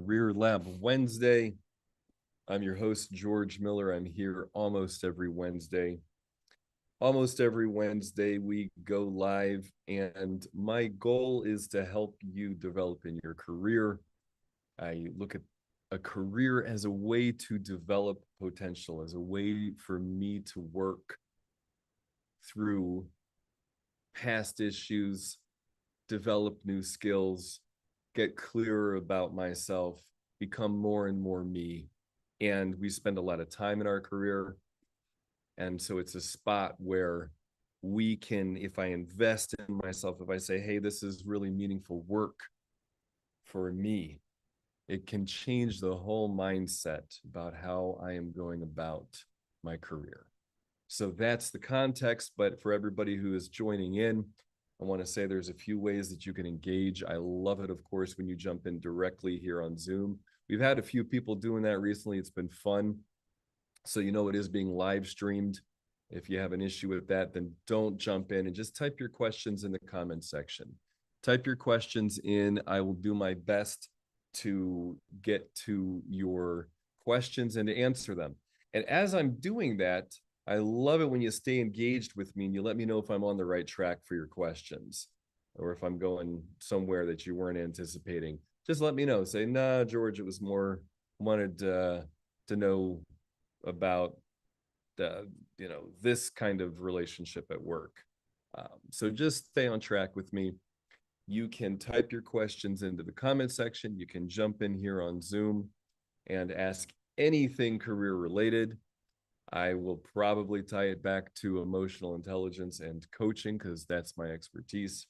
Career Lab Wednesday. I'm your host, George Miller. I'm here almost every Wednesday. Almost every Wednesday, we go live, and my goal is to help you develop in your career. I look at a career as a way to develop potential, as a way for me to work through past issues, develop new skills, get clearer about myself, become more and more me. And we spend a lot of time in our career. And so it's a spot where we can, if I invest in myself, if I say, hey, this is really meaningful work for me, it can change the whole mindset about how I am going about my career. So that's the context. But for everybody who is joining in, I want to say there's a few ways that you can engage. I love it, of course, when you jump in directly here on Zoom. We've had a few people doing that recently. It's been fun. So you know it is being live streamed. If you have an issue with that, then don't jump in and just type your questions in the comment section. Type your questions in. I will do my best to get to your questions and to answer them. And as I'm doing that, I love it when you stay engaged with me and you let me know if I'm on the right track for your questions or if I'm going somewhere that you weren't anticipating. Just let me know. Say, nah, George, it was more wanted to know about this kind of relationship at work. So just stay on track with me. You can type your questions into the comment section. You can jump in here on Zoom and ask anything career related. I will probably tie it back to emotional intelligence and coaching because that's my expertise.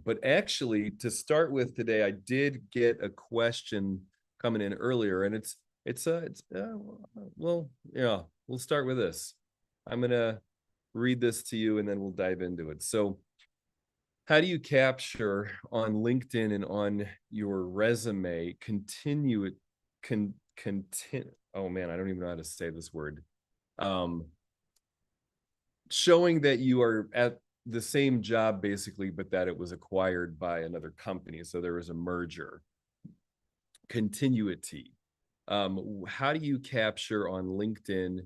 But actually, to start with today, I did get a question coming in earlier, and we'll start with this. I'm gonna read this to you, and then we'll dive into it. So, how do you capture on LinkedIn and on your resume oh man, I don't even know how to say this word. Showing that you are at the same job basically, but that it was acquired by another company. So there was a merger. Continuity. How do you capture on LinkedIn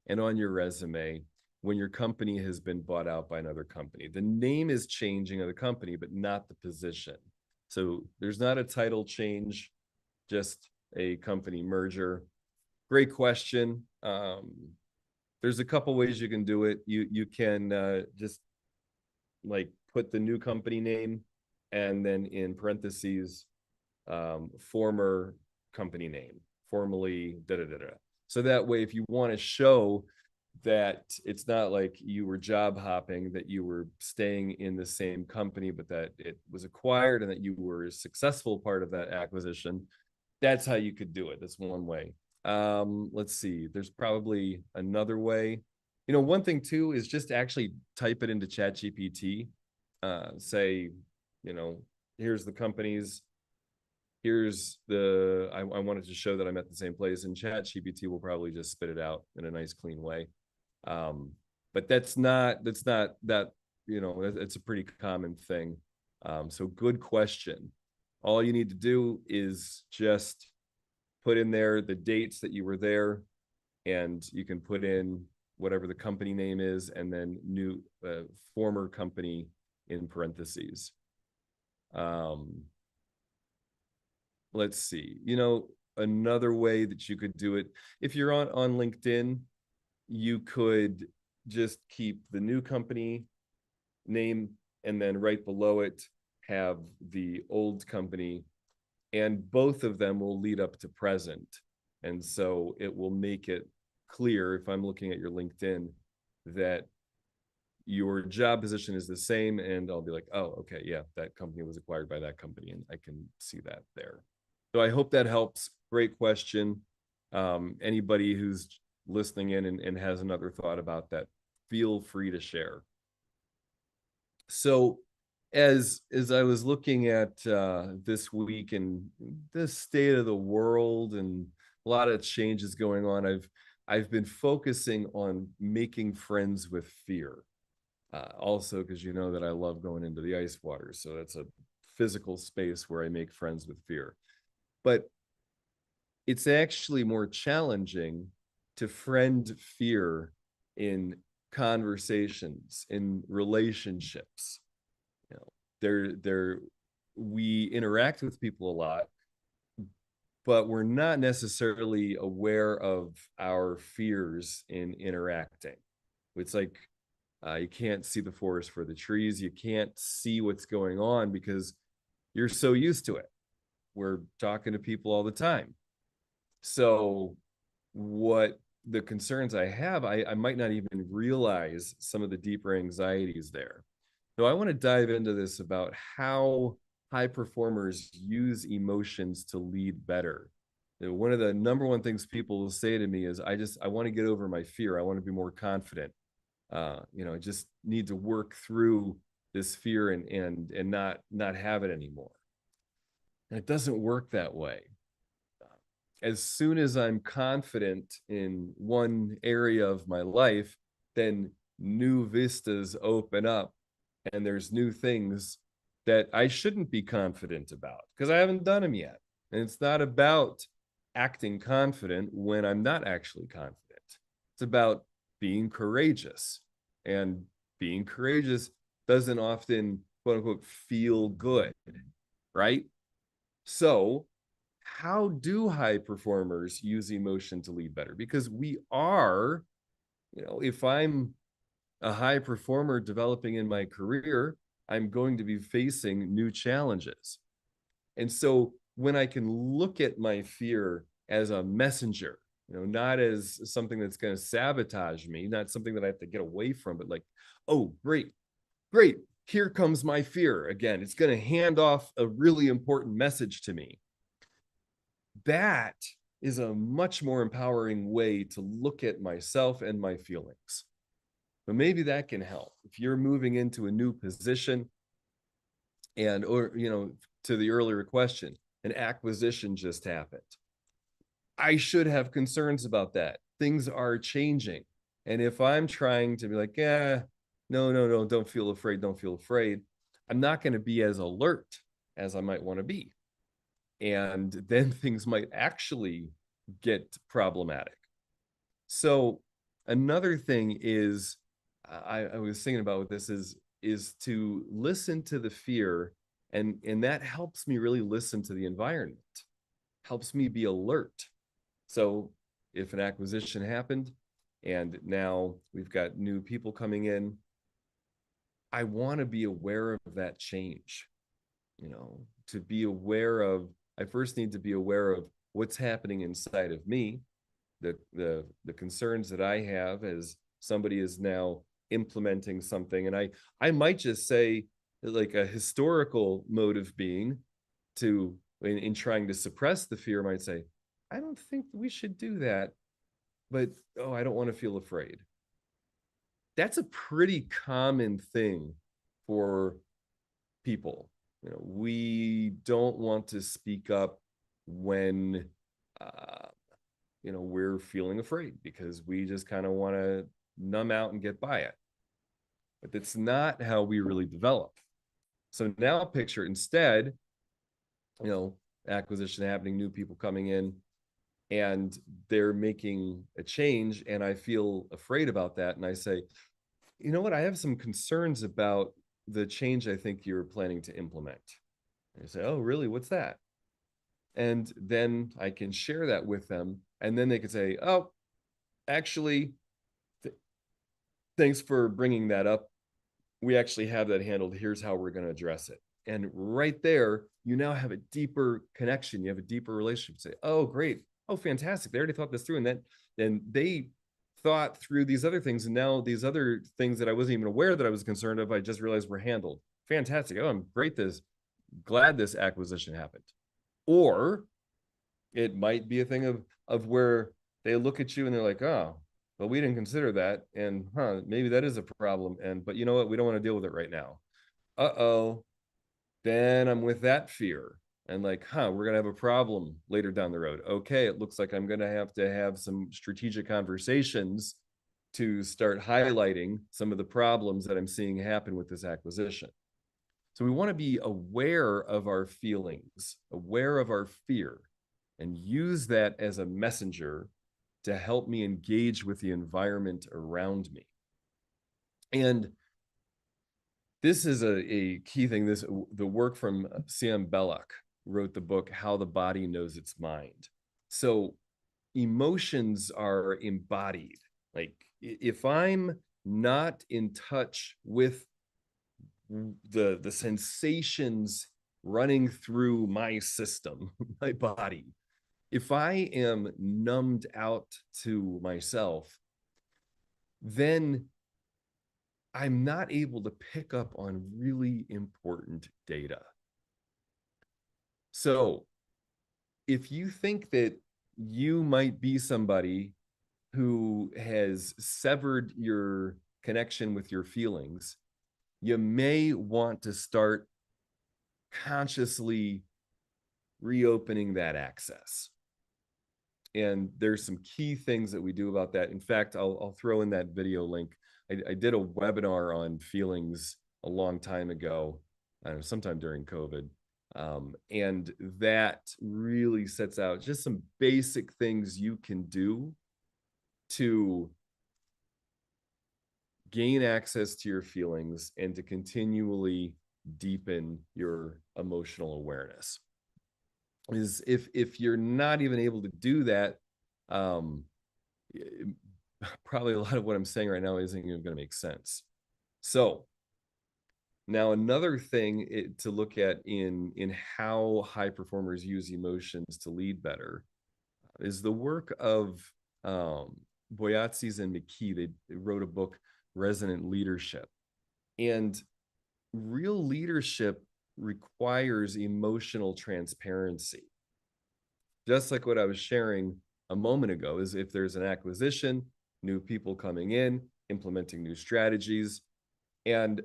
and on your resume when your company has been bought out by another company? The name is changing of the company, but not the position. So there's not a title change, just a company merger. Great question. There's a couple ways you can do it. You can just like put the new company name and then in parentheses, former company name, formerly da-da-da-da. So that way, if you want to show that it's not like you were job hopping, that you were staying in the same company, but that it was acquired and that you were a successful part of that acquisition, that's how you could do it. That's one way. Let's see. There's probably another way. One thing too is just actually type it into ChatGPT. Say, here's the companies. Here's I wanted to show that I'm at the same place, and ChatGPT will probably just spit it out in a nice, clean way. But that's not it's a pretty common thing. So good question. All you need to do is just put in there the dates that you were there, and you can put in whatever the company name is, and then new former company in parentheses. Let's see. Another way that you could do it, if you're on LinkedIn, you could just keep the new company name, and then right below it have the old company, and both of them will lead up to present. And so it will make it clear, if I'm looking at your LinkedIn, that your job position is the same, and I'll be like, oh, okay, yeah, that company was acquired by that company, and I can see that there. So I hope that helps. Great question. Anybody who's listening in and has another thought about that, feel free to share. So as I was looking at this week and the state of the world and a lot of changes going on, I've been focusing on making friends with fear. Also, because you know that I love going into the ice water, so that's a physical space where I make friends with fear. But it's actually more challenging to friend fear in conversations, in relationships. You know, we interact with people a lot, but we're not necessarily aware of our fears in interacting. It's like you can't see the forest for the trees. You can't see what's going on because you're so used to it. We're talking to people all the time. So what the concerns I have, I might not even realize some of the deeper anxieties there. So I want to dive into this about how high performers use emotions to lead better. You know, one of the number one things people will say to me is, I want to get over my fear. I want to be more confident. I just need to work through this fear and not have it anymore. And it doesn't work that way. As soon as I'm confident in one area of my life, then new vistas open up and there's new things that I shouldn't be confident about because I haven't done them yet. And it's not about acting confident when I'm not actually confident. It's about being courageous. And being courageous doesn't often, quote unquote, feel good, right? So how do high performers use emotion to lead better? Because we are, if I'm a high performer developing in my career, I'm going to be facing new challenges. And so when I can look at my fear as a messenger, not as something that's going to sabotage me, not something that I have to get away from, but like, oh, great, here comes my fear again. It's going to hand off a really important message to me. That is a much more empowering way to look at myself and my feelings. But maybe that can help if you're moving into a new position or to the earlier question, an acquisition just happened. I should have concerns about that. Things are changing. And if I'm trying to be like, no, don't feel afraid, I'm not going to be as alert as I might want to be. And then things might actually get problematic. So another thing is, I was thinking about what this is to listen to the fear, and that helps me really listen to the environment, helps me be alert. So if an acquisition happened and now we've got new people coming in, I want to be aware of that change, to be aware of, I first need to be aware of what's happening inside of me, the concerns that I have as somebody is now implementing something. And I might just say like a historical motive being to, in trying to suppress the fear, might say, I don't think we should do that, but I don't want to feel afraid. That's a pretty common thing for people. We don't want to speak up when we're feeling afraid because we just kind of want to numb out and get by it. But that's not how we really develop. So now picture instead, acquisition happening, new people coming in, and they're making a change, and I feel afraid about that. And I say, you know what, I have some concerns about the change I think you're planning to implement. And I say, oh, really? What's that? And then I can share that with them. And then they could say, oh, actually, thanks for bringing that up. We actually have that handled. Here's how we're going to address it. And right there, you now have a deeper connection. You have a deeper relationship. Say, oh, great. Oh, fantastic. They already thought this through. And they thought through these other things. And now these other things that I wasn't even aware that I was concerned of, I just realized were handled. Fantastic. Oh, I'm glad this acquisition happened. Or it might be a thing of where they look at you and they're like, oh, well, we didn't consider that. And maybe that is a problem. But you know what? We don't want to deal with it right now. Uh-oh. Then I'm with that fear. And like, we're going to have a problem later down the road. Okay, it looks like I'm going to have some strategic conversations to start highlighting some of the problems that I'm seeing happen with this acquisition. So we want to be aware of our feelings, aware of our fear. and use that as a messenger to help me engage with the environment around me. And this is a key thing. The work from Siam Belloc wrote the book, How the Body Knows Its Mind. So emotions are embodied. Like if I'm not in touch with the sensations running through my system, my body, if I am numbed out to myself, then I'm not able to pick up on really important data. So if you think that you might be somebody who has severed your connection with your feelings, you may want to start consciously reopening that access. And there's some key things that we do about that. In fact, I'll throw in that video link. I did a webinar on feelings a long time ago, I don't know, sometime during COVID. And that really sets out just some basic things you can do to gain access to your feelings and to continually deepen your emotional awareness. Is if you're not even able to do that, probably a lot of what I'm saying right now isn't even going to make sense. So now another thing to look at in how high performers use emotions to lead better is the work of 𝐥𝐻𝐻𝐿 and McKee. They wrote a book, Resonant Leadership. And real leadership requires emotional transparency. Just like what I was sharing a moment ago, is if there's an acquisition, new people coming in, implementing new strategies, and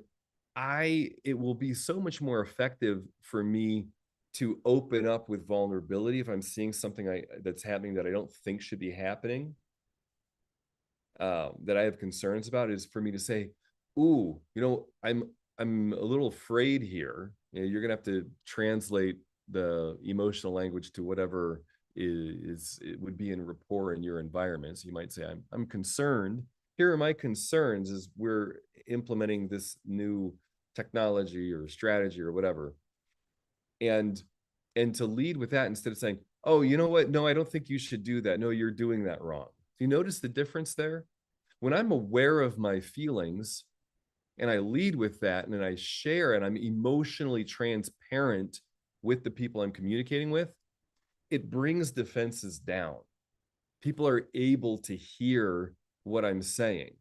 it will be so much more effective for me to open up with vulnerability if I'm seeing something that's happening that I don't think should be happening, that I have concerns about, is for me to say, ooh, I'm a little afraid here. You're gonna have to translate the emotional language to whatever it would be in rapport in your environment. So you might say, I'm concerned. Here are my concerns as we're implementing this new technology or strategy or whatever. And to lead with that instead of saying, oh, you know what? No, I don't think you should do that. No, you're doing that wrong. Do you notice the difference there? When I'm aware of my feelings and I lead with that and then I share and I'm emotionally transparent with the people I'm communicating with, it brings defenses down. People are able to hear what I'm saying.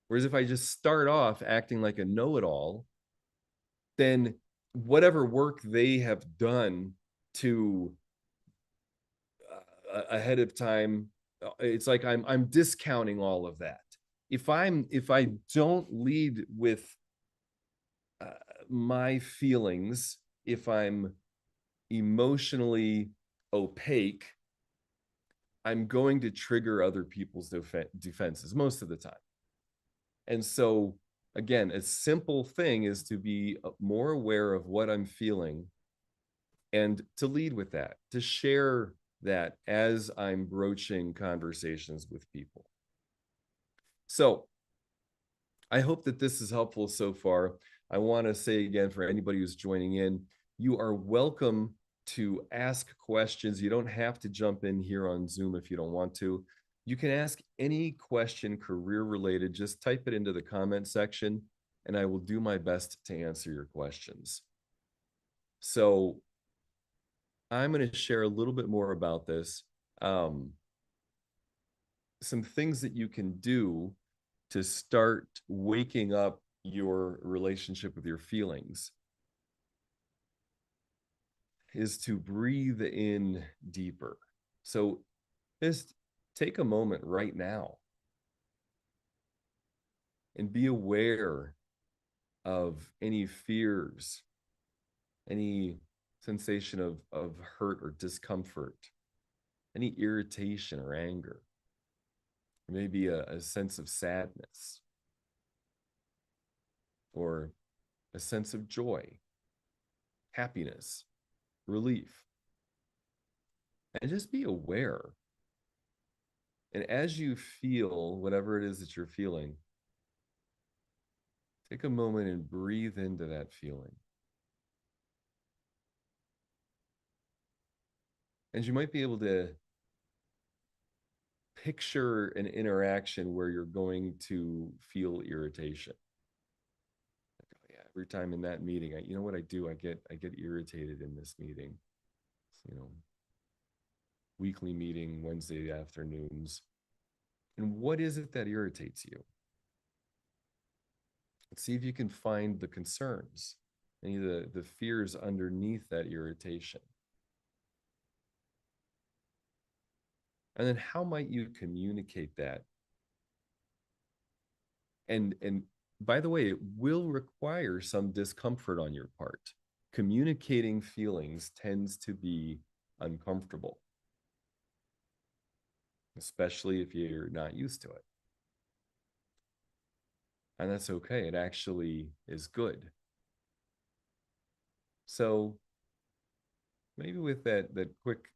Whereas if I just start off acting like a know-it-all, then whatever work they have done to ahead of time, it's like I'm discounting all of that. If I don't lead with my feelings, if I'm emotionally opaque, I'm going to trigger other people's defenses most of the time. And so, again, a simple thing is to be more aware of what I'm feeling and to lead with that, to share that as I'm broaching conversations with people. So I hope that this is helpful so far. I want to say again, for anybody who's joining in, you are welcome to ask questions. You don't have to jump in here on Zoom if you don't want to. You can ask any question career related. Just type it into the comment section and I will do my best to answer your questions. So I'm going to share a little bit more about this. Some things that you can do to start waking up your relationship with your feelings is to breathe in deeper. So just take a moment right now and be aware of any fears, any sensation of hurt or discomfort, any irritation or anger, or maybe a sense of sadness or a sense of joy, happiness, relief. and just be aware. And as you feel whatever it is that you're feeling, take a moment and breathe into that feeling. And you might be able to picture an interaction where you're going to feel irritation. Like, oh yeah, every time in that meeting, you know what I do? I get irritated in this meeting. You know, weekly meeting, Wednesday afternoons. And what is it that irritates you? Let's see if you can find the concerns, any of the fears underneath that irritation. And then how might you communicate that? And by the way, it will require some discomfort on your part. Communicating feelings tends to be uncomfortable, especially if you're not used to it. And that's okay. It actually is good. So maybe with that quick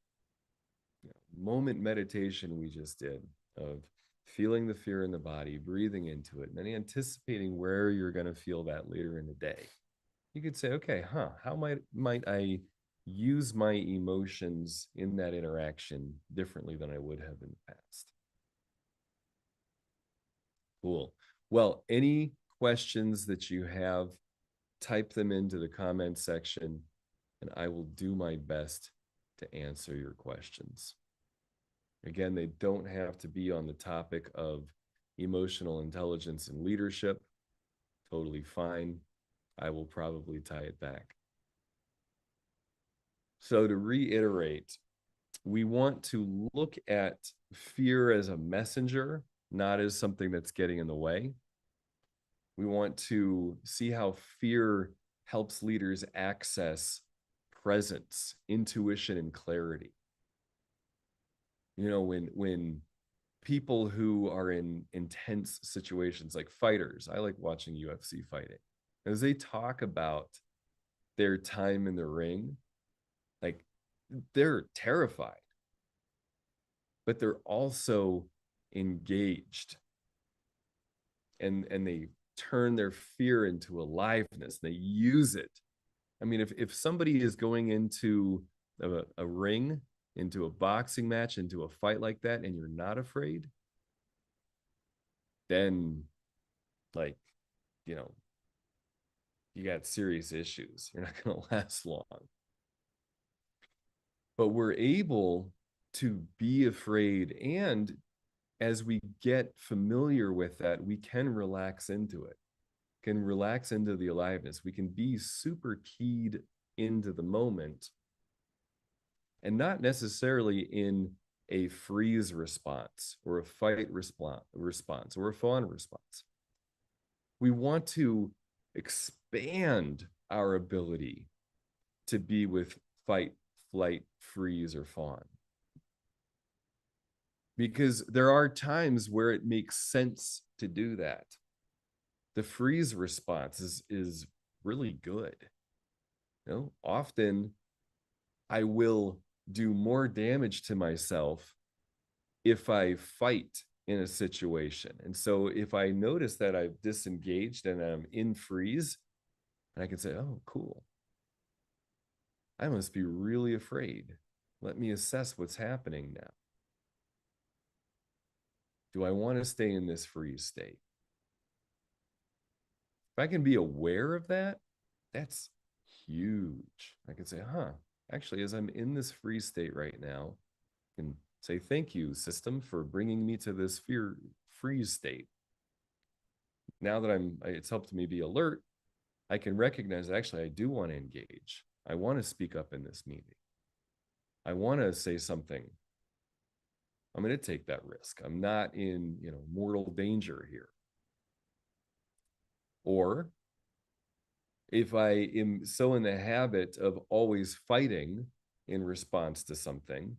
moment meditation we just did of feeling the fear in the body, breathing into it, and then anticipating where you're going to feel that later in the day, you could say, okay, how might I use my emotions in that interaction differently than I would have in the past? Cool. Well, any questions that you have, type them into the comment section, and I will do my best to answer your questions. Again, they don't have to be on the topic of emotional intelligence and leadership. Totally fine. I will probably tie it back. So to reiterate, we want to look at fear as a messenger, not as something that's getting in the way. We want to see how fear helps leaders access presence, intuition, and clarity. You know, when people who are in intense situations like fighters, I like watching UFC fighting, as they talk about their time in the ring, like they're terrified, but they're also engaged, and they turn their fear into aliveness. They use it. I mean, if somebody is going into a ring, into a boxing match, into a fight like that, and you're not afraid, then, like, you know, you got serious issues. You're not going to last long. But we're able to be afraid. And as we get familiar with that, we can relax into it, can relax into the aliveness. We can be super keyed into the moment and not necessarily in a freeze response or a fight response or a fawn response. We want to expand our ability to be with fight, flight, freeze, or fawn. Because there are times where it makes sense to do that. The freeze response is really good. You know, often I will do more damage to myself if I fight in a situation. And so if I notice that I've disengaged and I'm in freeze, and I can say, oh, cool, I must be really afraid. Let me assess what's happening now. Do I want to stay in this freeze state? If I can be aware of that, that's huge. I can say, actually, as I'm in this freeze state right now, I can say, thank you, system, for bringing me to this freeze state. Now that it's helped me be alert, I can recognize that actually I do want to engage. I want to speak up in this meeting. I want to say something. I'm going to take that risk. I'm not in, mortal danger here. Or if I am so in the habit of always fighting in response to something,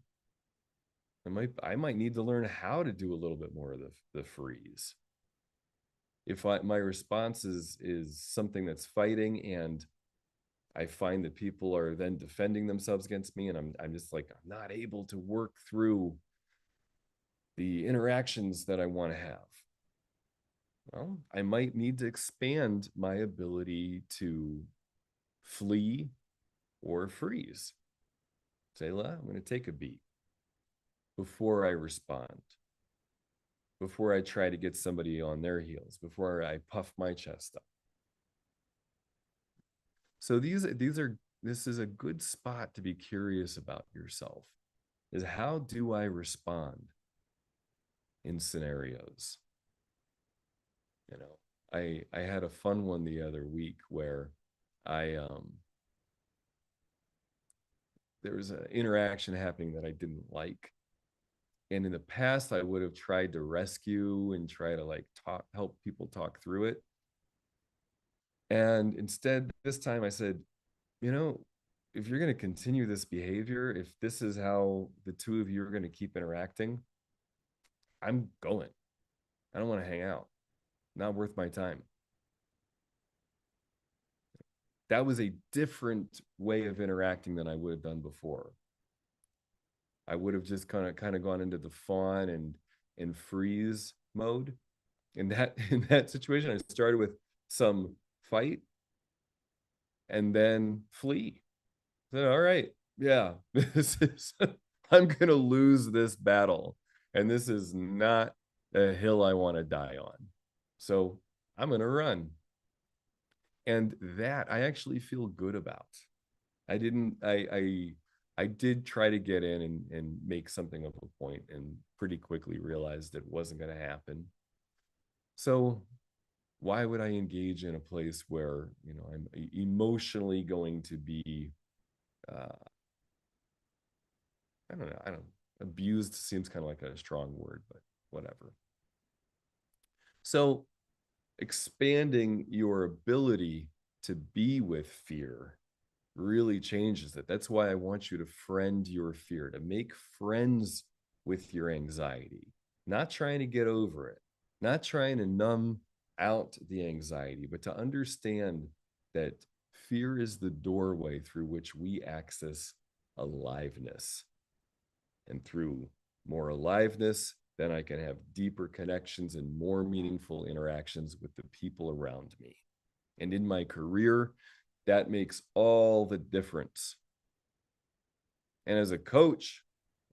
I might need to learn how to do a little bit more of the freeze. If my response is something that's fighting and I find that people are then defending themselves against me, and I'm just like, I'm not able to work through the interactions that I want to have. Well, I might need to expand my ability to flee or freeze. Say, I'm going to take a beat before I respond, before I try to get somebody on their heels, before I puff my chest up. So this is a good spot to be curious about yourself, is how do I respond in scenarios? You know, I had a fun one the other week where I there was an interaction happening that I didn't like. And in the past, I would have tried to rescue and try to like help people talk through it. And instead, this time I said, you know, if you're going to continue this behavior, if this is how the two of you are going to keep interacting, I'm going. I don't want to hang out. Not worth my time. That was a different way of interacting than I would have done before. I would have just kind of gone into the fawn and freeze mode. In that situation, I started with some fight and then flee. So, all right, yeah, this is I'm gonna lose this battle, and this is not a hill I want to die on. So I'm gonna run. And that I actually feel good about. I didn't I did try to get in and make something of a point, and pretty quickly realized it wasn't going to happen. So why would I engage in a place where, you know, I'm emotionally going to be I don't abused seems kind of like a strong word, but whatever. So expanding your ability to be with fear really changes it. That's why I want you to friend your fear, to make friends with your anxiety, not trying to get over it, not trying to numb out the anxiety, but to understand that fear is the doorway through which we access aliveness. And through more aliveness, then I can have deeper connections and more meaningful interactions with the people around me. And in my career, that makes all the difference. And as a coach,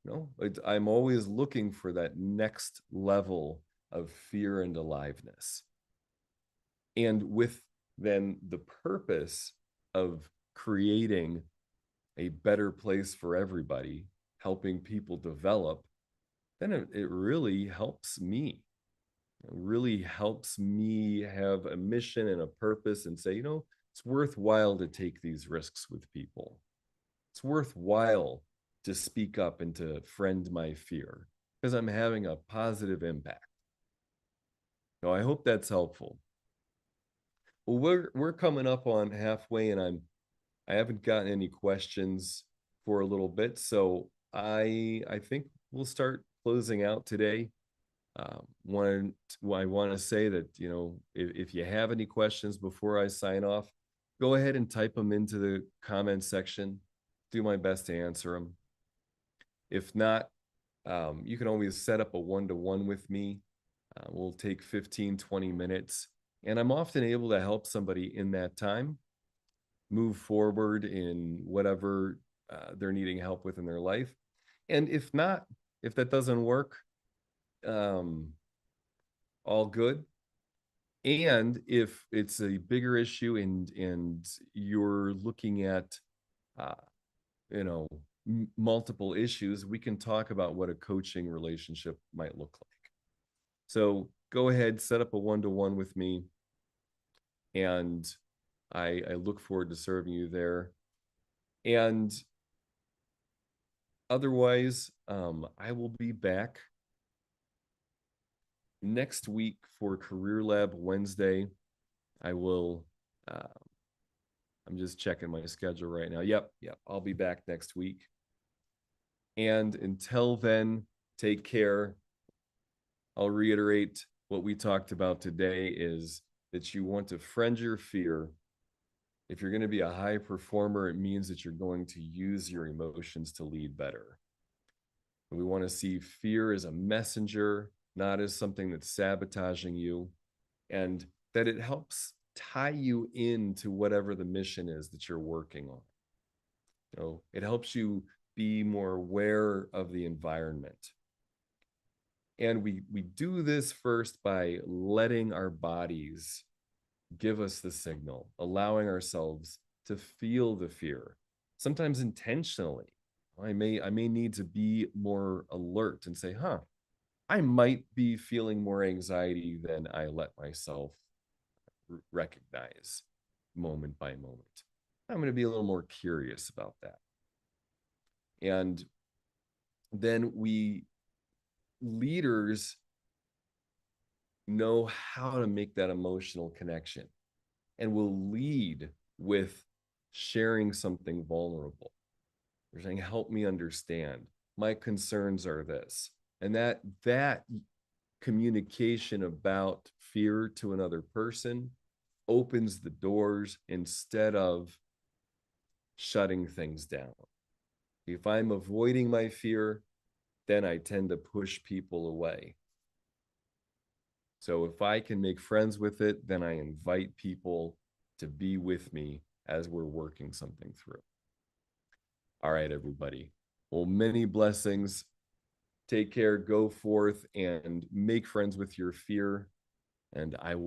you know, I'm always looking for that next level of fear and aliveness. And with then the purpose of creating a better place for everybody, helping people develop, then it really helps me. It really helps me have a mission and a purpose and say, you know, it's worthwhile to take these risks with people. It's worthwhile to speak up and to friend my fear because I'm having a positive impact. So I hope that's helpful. Well, we're coming up on halfway, and I haven't gotten any questions for a little bit, so I think we'll start closing out today. I want to say that, you know, if you have any questions before I sign off, go ahead and type them into the comment section. Do my best to answer them. If not, you can always set up a one-to-one with me. We'll take 15, 20 minutes. And I'm often able to help somebody in that time move forward in whatever they're needing help with in their life. And if not, if that doesn't work, all good. And if it's a bigger issue and you're looking at you know, multiple issues, we can talk about what a coaching relationship might look like. So go ahead, set up a one-to-one with me, and I look forward to serving you there. And otherwise, I will be back next week for Career Lab Wednesday. I will, I'm just checking my schedule right now. Yep, I'll be back next week. And until then, take care. I'll reiterate what we talked about today is that you want to friend your fear If you're going to be a high performer, it means that you're going to use your emotions to lead better. We want to see fear as a messenger, not as something that's sabotaging you, and that it helps tie you into whatever the mission is that you're working on. It helps you be more aware of the environment. And we do this first by letting our bodies give us the signal, allowing ourselves to feel the fear, sometimes intentionally. I may need to be more alert and say, I might be feeling more anxiety than I let myself recognize moment by moment. I'm going to be a little more curious about that. And then we leaders know how to make that emotional connection and will lead with sharing something vulnerable. They're saying, help me understand. My concerns are this. And that communication about fear to another person opens the doors instead of shutting things down. If I'm avoiding my fear, then I tend to push people away. So if I can make friends with it, then I invite people to be with me as we're working something through. All right, everybody. Well, many blessings. Take care, go forth and make friends with your fear. And I will